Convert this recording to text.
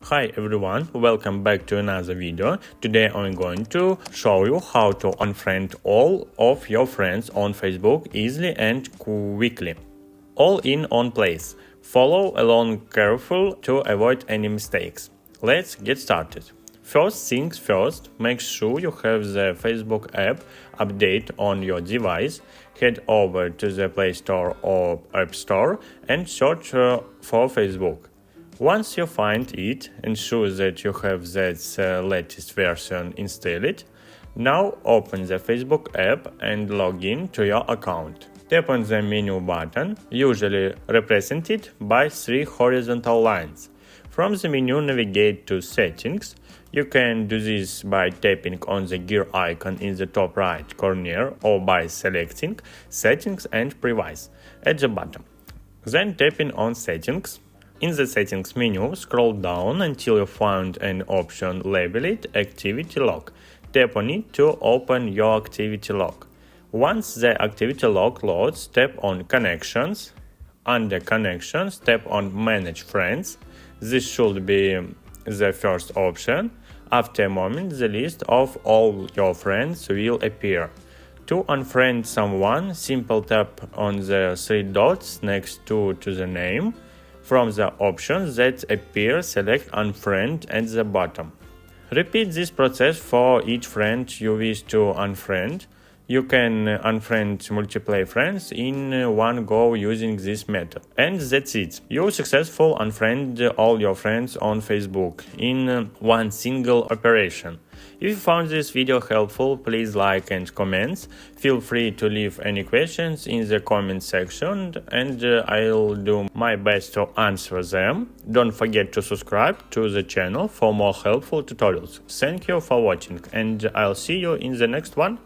Hi everyone, welcome back to another video. Today I'm going to show you how to unfriend all of your friends on Facebook easily and quickly. All in one place. Follow along carefully to avoid any mistakes. Let's get started. First things first, make sure you have the Facebook app update on your device. Head over to the Play Store or App Store and search for Facebook. Once you find it, ensure that you have that latest version installed. Now open the Facebook app and log in to your account. Tap on the menu button, usually represented by three horizontal lines. From the menu, navigate to Settings. You can do this by tapping on the gear icon in the top right corner or by selecting Settings and Privacy at the bottom. Then tapping on Settings. In the Settings menu, scroll down until you find an option labeled Activity Log. Tap on it to open your activity log. Once the activity log loads, tap on Connections. Under Connections, tap on Manage Friends. This should be the first option. After a moment, the list of all your friends will appear. To unfriend someone, simply tap on the three dots next to the name. From the options that appear, select Unfriend at the bottom. Repeat this process for each friend you wish to unfriend. You can unfriend multiple friends in one go using this method. And that's it. You successfully unfriend all your friends on Facebook in one single operation. If you found this video helpful, please like and comment. Feel free to leave any questions in the comment section and I'll do my best to answer them. Don't forget to subscribe to the channel for more helpful tutorials. Thank you for watching and I'll see you in the next one.